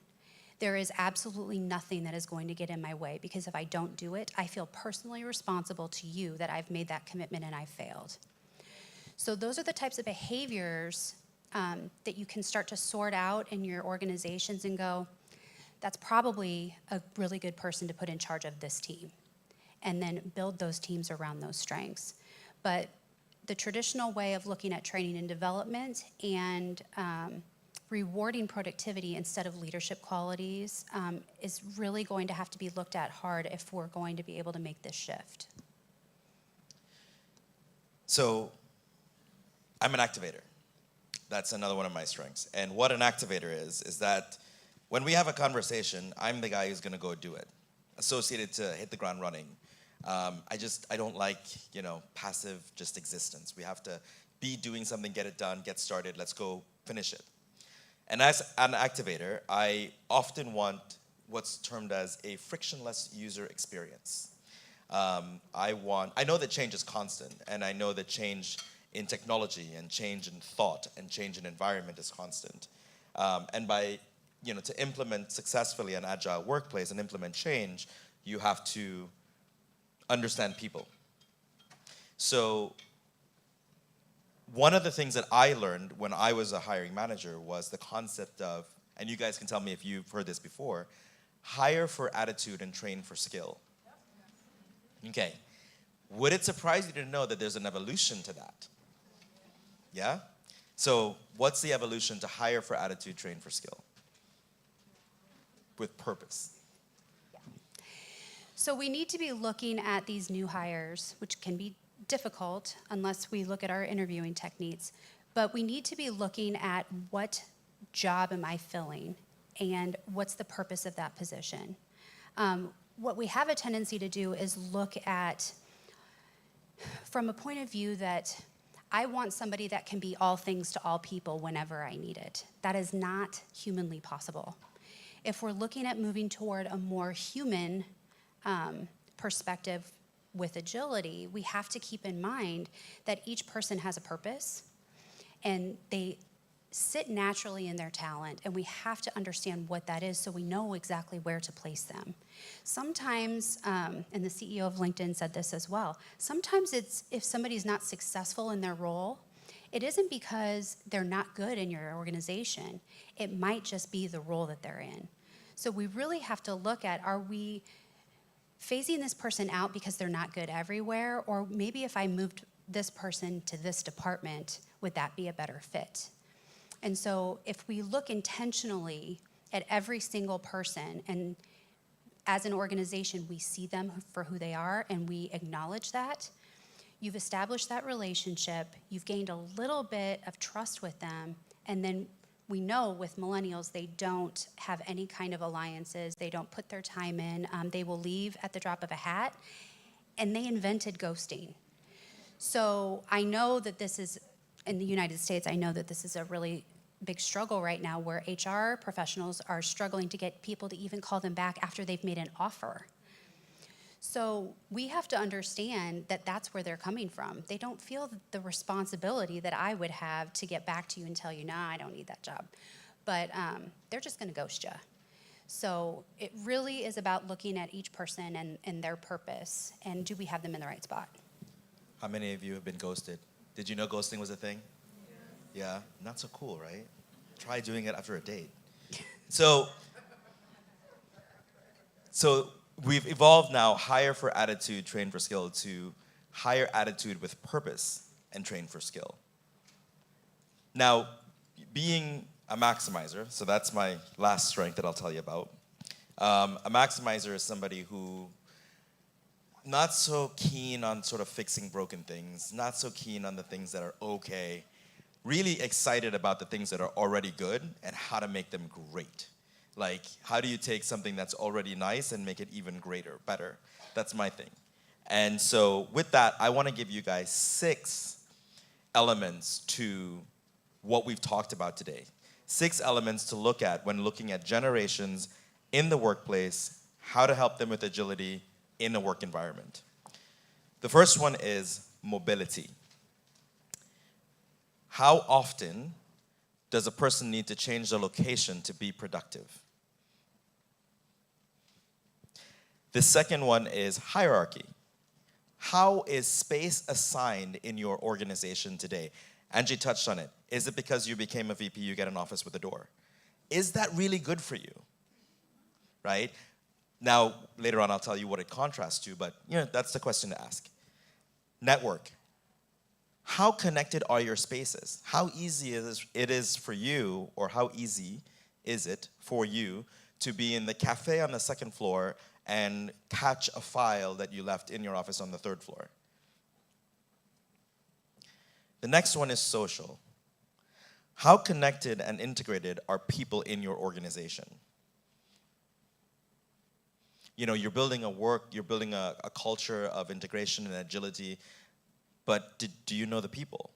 there is absolutely nothing that is going to get in my way, because if I don't do it, I feel personally responsible to you that I've made that commitment and I failed. So those are the types of behaviors that you can start to sort out in your organizations and go, that's probably a really good person to put in charge of this team, and then build those teams around those strengths. But the traditional way of looking at training and development and rewarding productivity instead of leadership qualities is really going to have to be looked at hard if we're going to be able to make this shift. So I'm an activator. That's another one of my strengths. And what an activator is that when we have a conversation, I'm the guy who's going to go do it, associated to hit the ground running. I don't like, passive just existence. We have to be doing something, get it done, get started, let's go finish it. And as an activator, I often want what's termed as a frictionless user experience. I know that change is constant, and I know that change in technology and change in thought and change in environment is constant. And to implement successfully an agile workplace and implement change, you have to understand people. So one of the things that I learned when I was a hiring manager was the concept of, and you guys can tell me if you've heard this before, hire for attitude and train for skill. Okay. Would it surprise you to know that there's an evolution to that? Yeah? So what's the evolution to hire for attitude, train for skill? With purpose. So we need to be looking at these new hires, which can be difficult unless we look at our interviewing techniques, but we need to be looking at what job am I filling and what's the purpose of that position. What we have a tendency to do is look at from a point of view that I want somebody that can be all things to all people whenever I need it. That is not humanly possible. If we're looking at moving toward a more human perspective with agility, we have to keep in mind that each person has a purpose and they sit naturally in their talent, and we have to understand what that is so we know exactly where to place them. Sometimes, and the CEO of LinkedIn said this as well, sometimes it's if somebody's not successful in their role, it isn't because they're not good in your organization. It might just be the role that they're in. So we really have to look at, are we phasing this person out because they're not good everywhere? Or maybe if I moved this person to this department, would that be a better fit? And so if we look intentionally at every single person, and as an organization, we see them for who they are and we acknowledge that, you've established that relationship, you've gained a little bit of trust with them, and then we know with millennials, they don't have any kind of alliances, they don't put their time in, they will leave at the drop of a hat, and they invented ghosting. So I know that this is, in the United States, I know that this is a really big struggle right now where HR professionals are struggling to get people to even call them back after they've made an offer. So we have to understand that that's where they're coming from. They don't feel the responsibility that I would have to get back to you and tell you, nah, I don't need that job. But they're just gonna ghost you. So it really is about looking at each person and their purpose, and do we have them in the right spot? How many of you have been ghosted? Did you know ghosting was a thing? Yeah, not so cool, right? Try doing it after a date. So we've evolved now, hire for attitude, train for skill, to hire attitude with purpose and train for skill. Now, being a maximizer, so that's my last strength that I'll tell you about. A maximizer is somebody who not so keen on sort of fixing broken things, not so keen on the things that are okay, really excited about the things that are already good and how to make them great. Like, how do you take something that's already nice and make it even greater, better? That's my thing. And so with that, I want to give you guys 6 elements to what we've talked about today. 6 elements to look at when looking at generations in the workplace, how to help them with agility in a work environment. The first one is mobility. How often does a person need to change their location to be productive? The second one is hierarchy. How is space assigned in your organization today? Angie touched on it. Is it because you became a VP, you get an office with a door? Is that really good for you? Right? Now, later on, I'll tell you what it contrasts to, but that's the question to ask. Network. How connected are your spaces? How easy it is for you, or how easy is it for you to be in the cafe on the 2nd floor and catch a file that you left in your office on the 3rd floor? The next one is social. How connected and integrated are people in your organization? You're building you're building a culture of integration and agility, but do you know the people?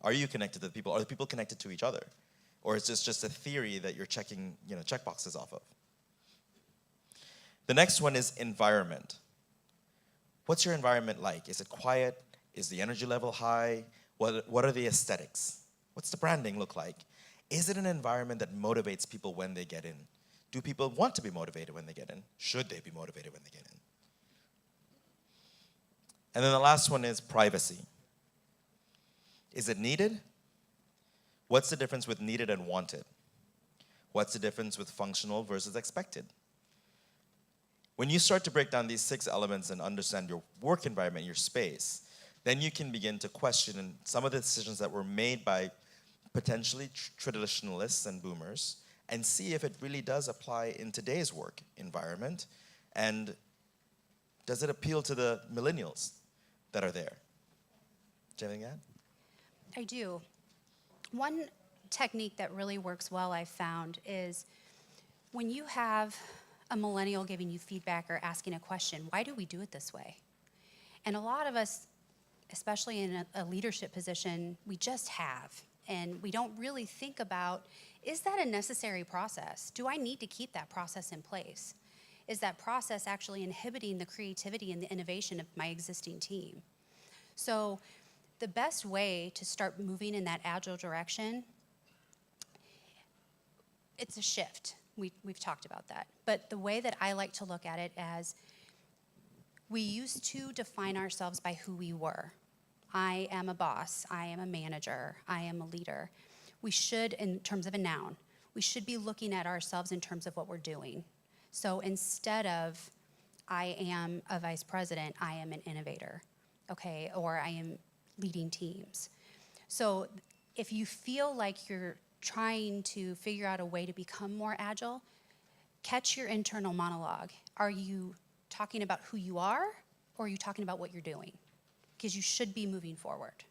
Are you connected to the people? Are the people connected to each other? Or is this just a theory that you're checking, checkboxes off of? The next one is environment. What's your environment like? Is it quiet? Is the energy level high? What are the aesthetics? What's the branding look like? Is it an environment that motivates people when they get in? Do people want to be motivated when they get in? Should they be motivated when they get in? And then the last one is privacy. Is it needed? What's the difference with needed and wanted? What's the difference with functional versus expected? When you start to break down these 6 elements and understand your work environment, your space, then you can begin to question some of the decisions that were made by potentially traditionalists and boomers and see if it really does apply in today's work environment, and does it appeal to the millennials that are there? Do you have anything to add? I do. One technique that really works well, I've found, is when you have a millennial giving you feedback or asking a question, why do we do it this way? And a lot of us, especially in a leadership position, we just have. And we don't really think about, is that a necessary process? Do I need to keep that process in place? Is that process actually inhibiting the creativity and the innovation of my existing team? So the best way to start moving in that agile direction, it's a shift. We've talked about that. But the way that I like to look at it as, we used to define ourselves by who we were. I am a boss, I am a manager, I am a leader. We should, in terms of a noun, we should be looking at ourselves in terms of what we're doing. So instead of, I am a vice president, I am an innovator, okay, or I am leading teams. So if you feel like you're trying to figure out a way to become more agile, catch your internal monologue. Are you talking about who you are, or are you talking about what you're doing? Because you should be moving forward.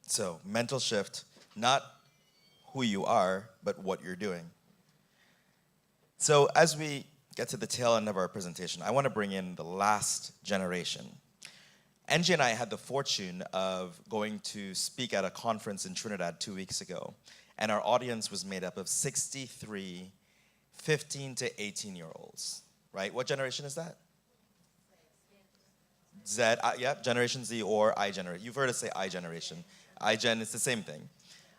So, mental shift, not who you are, but what you're doing. So, as we get to the tail end of our presentation, I want to bring in the last generation. Angie and I had the fortune of going to speak at a conference in Trinidad 2 weeks ago, and our audience was made up of 63 15 to 18-year-olds, right? What generation is that? Z, yeah, Generation Z or I generation. You've heard us say I generation. iGen is the same thing.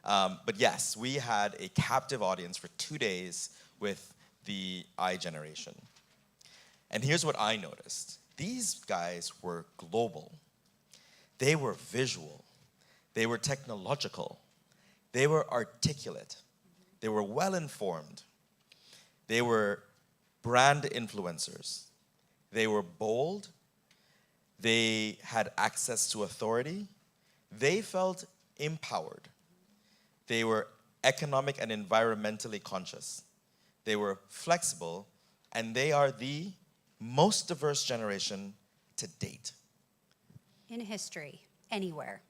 But yes, we had a captive audience for 2 days with the I generation. And here's what I noticed. These guys were global. They were visual. They were technological. They were articulate. They were well-informed. They were brand influencers. They were bold. They had access to authority. They felt empowered. They were economic and environmentally conscious. They were flexible, and they are the most diverse generation to date. In history, anywhere.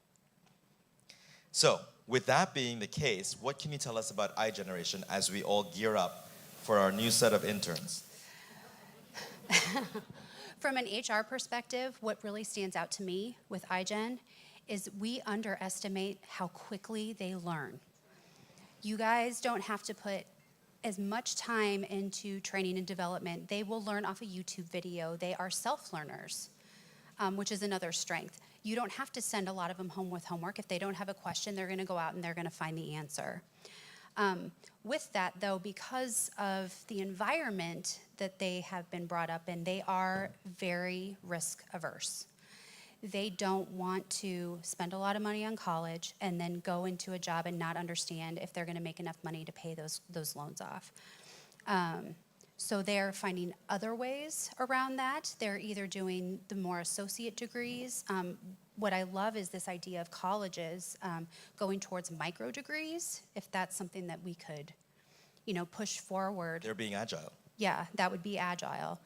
So, with that being the case, what can you tell us about iGeneration as we all gear up for our new set of interns? From an HR perspective, what really stands out to me with iGen is we underestimate how quickly they learn. You guys don't have to put as much time into training and development. They will learn off a YouTube video. They are self-learners, which is another strength. You don't have to send a lot of them home with homework. If they don't have a question, they're going to go out and they're going to find the answer. With that, though, because of the environment that they have been brought up in, they are very risk averse. They don't want to spend a lot of money on college and then go into a job and not understand if they're going to make enough money to pay those loans off. So they're finding other ways around that. They're either doing the more associate degrees. What I love is this idea of colleges going towards micro degrees, if that's something that we could, push forward. They're being agile. Yeah, that would be agile.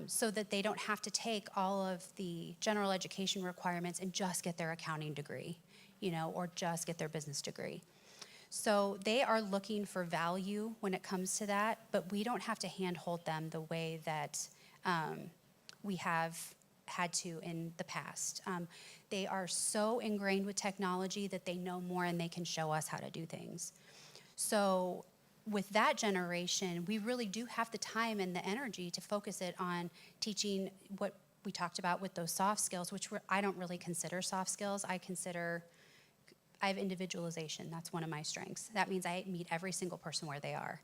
So that they don't have to take all of the general education requirements and just get their accounting degree, or just get their business degree. So they are looking for value when it comes to that, but we don't have to handhold them the way that we have had to in the past. They are so ingrained with technology that they know more and they can show us how to do things. So with that generation, we really do have the time and the energy to focus it on teaching what we talked about with those soft skills, which I don't really consider soft skills. I have individualization. That's one of my strengths. That means I meet every single person where they are.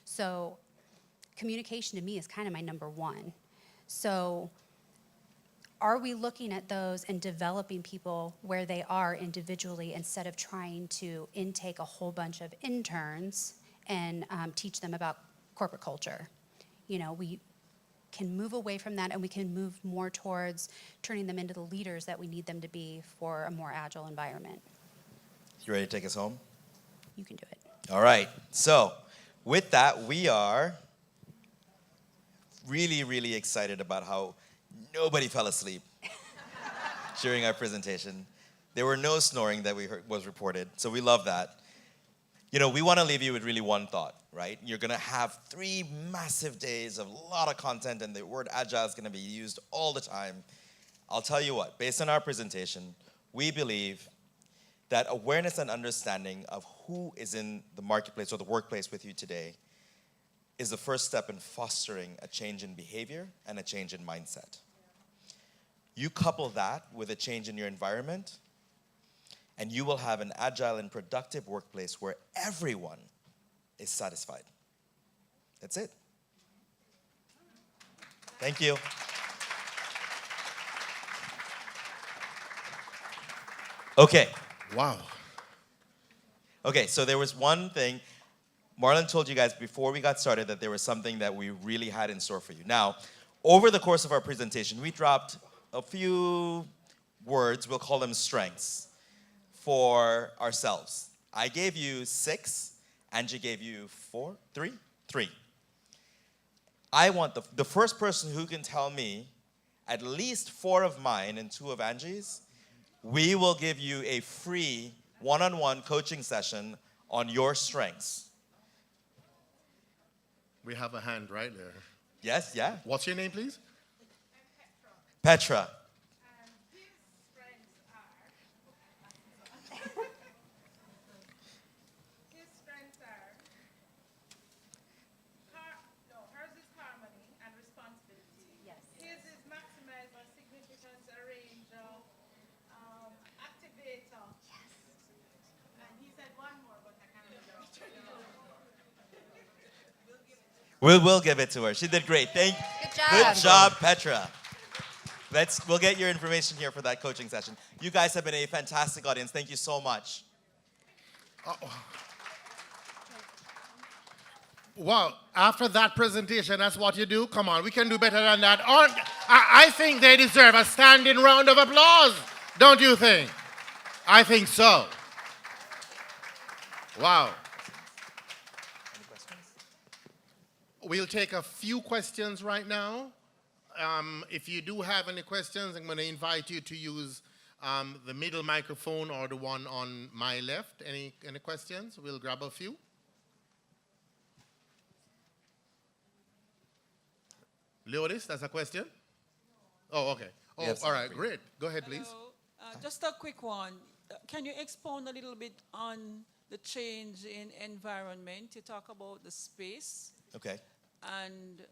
So communication to me is kind of my number one. So are we looking at those and developing people where they are individually instead of trying to intake a whole bunch of interns and teach them about corporate culture? You know, we can move away from that and we can move more towards turning them into the leaders that we need them to be for a more agile environment. You ready to take us home? You can do it. All right. So with that, we are really, really excited about how nobody fell asleep during our presentation. There were no snoring that was reported, so we love that. You know, we want to leave you with really one thought, right? You're going to have 3 massive days of a lot of content, and the word agile is going to be used all the time. I'll tell you what, based on our presentation, we believe that awareness and understanding of who is in the marketplace or the workplace with you today is the first step in fostering a change in behavior and a change in mindset. You couple that with a change in your environment, and you will have an agile and productive workplace where everyone is satisfied. That's it. Thank you. Okay. Wow. Okay, so there was one thing. Marlon told you guys before we got started that there was something that we really had in store for you. Now, over the course of our presentation, we dropped a few words, we'll call them strengths, for ourselves. I gave you 6, Angie gave you 4, 3? 3. I want the first person who can tell me at least 4 of mine and 2 of Angie's, we will give you a free one-on-one coaching session on your strengths. We have a hand right there. Yes, yeah. What's your name, please? Petra. His strengths are hers is harmony and responsibility. Yes. His is maximize our significance, arranger, activator. Yes. And he said one more, but I can't remember. We'll give it to her. She did great. Good job. Good job, Petra. We'll get your information here for that coaching session. You guys have been a fantastic audience. Thank you so much. Wow, after that presentation, that's what you do? Come on, we can do better than that. I think they deserve a standing round of applause, don't you think? I think so. Wow. Any questions? We'll take a few questions right now. If you do have any questions, I'm going to invite you to use the middle microphone or the one on my left. Any questions? We'll grab a few. Leodis, that's a question? Oh, okay. Oh, Yes, all right, great. Go ahead, please. Hello. Just a quick one. Can you expound a little bit on the change in environment? You talk about the space Okay. and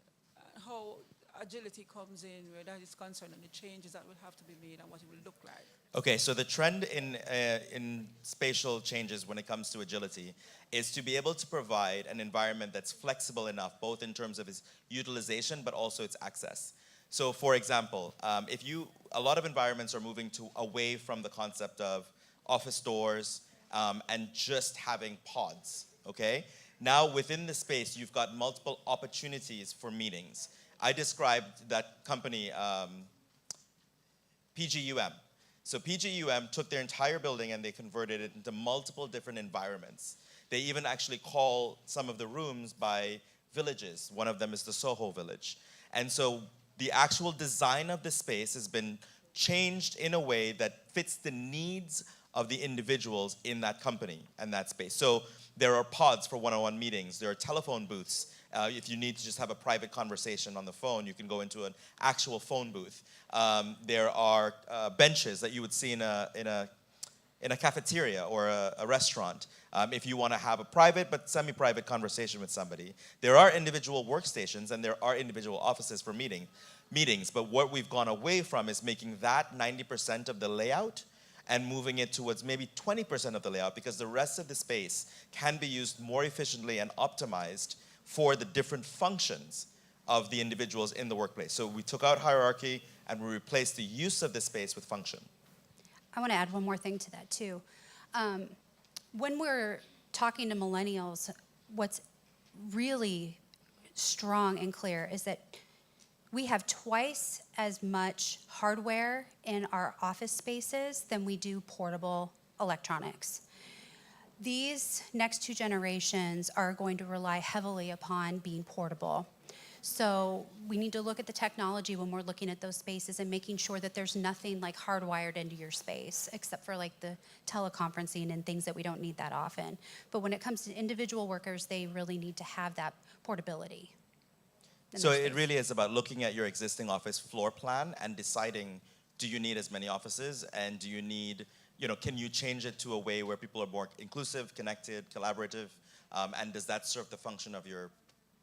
how agility comes in, where that is concerned, and the changes that will have to be made and what it will look like. Okay, so the trend in spatial changes when it comes to agility is to be able to provide an environment that's flexible enough, both in terms of its utilization, but also its access. So for example, a lot of environments are moving away from the concept of office doors and just having pods, okay? Now within the space, you've got multiple opportunities for meetings. I described that company, PGUM. So PGUM took their entire building and they converted it into multiple different environments. They even actually call some of the rooms by villages. One of them is the Soho Village. And so the actual design of the space has been changed in a way that fits the needs of the individuals in that company and that space. So there are pods for one-on-one meetings. There are telephone booths. If you need to just have a private conversation on the phone, you can go into an actual phone booth. There are benches that you would see in a cafeteria or a restaurant. If you want to have a private but semi-private conversation with somebody. There are individual workstations and there are individual offices for meetings. But what we've gone away from is making that 90% of the layout and moving it towards maybe 20% of the layout, because the rest of the space can be used more efficiently and optimized for the different functions of the individuals in the workplace. So we took out hierarchy and we replaced the use of the space with function. I want to add one more thing to that too. When we're talking to millennials, what's really strong and clear is that we have twice as much hardware in our office spaces than we do portable electronics. These next two generations are going to rely heavily upon being portable. So we need to look at the technology when we're looking at those spaces and making sure that there's nothing like hardwired into your space, except for like the teleconferencing and things that we don't need that often. But when it comes to individual workers, they really need to have that portability. So it really is about looking at your existing office floor plan and deciding, do you need as many offices, and do you need, can you change it to a way where people are more inclusive, connected, collaborative, and does that serve the function of your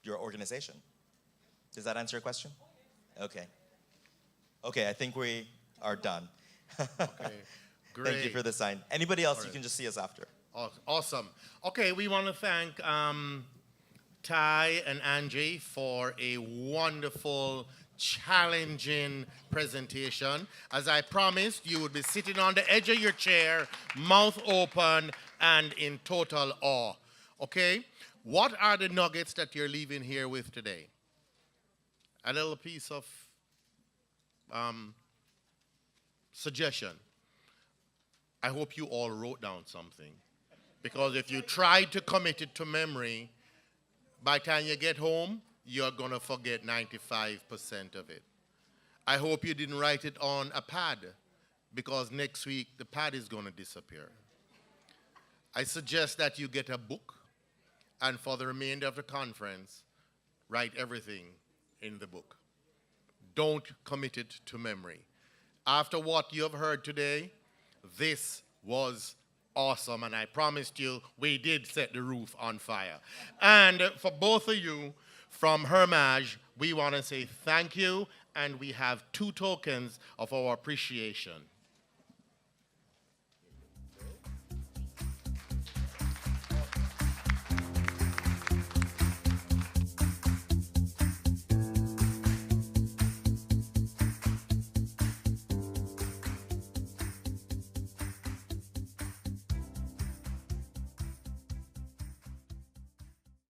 organization? Does that answer your question? Okay. Okay, I think we are done. Okay, great. Thank you for the sign. Anybody else, you can just see us after. Awesome. Okay, we want to thank Ty and Angie for a wonderful, challenging presentation. As I promised, you would be sitting on the edge of your chair, mouth open, and in total awe. Okay? What are the nuggets that you're leaving here with today? A little piece of suggestion. I hope you all wrote down something. Because if you try to commit it to memory, by the time you get home, you're going to forget 95% of it. I hope you didn't write it on a pad, because next week the pad is going to disappear. I suggest that you get a book, and for the remainder of the conference, write everything in the book. Don't commit it to memory. After what you have heard today, this was awesome, and I promised you we did set the roof on fire. And for both of you from Hermage, we want to say thank you, and we have 2 tokens of our appreciation.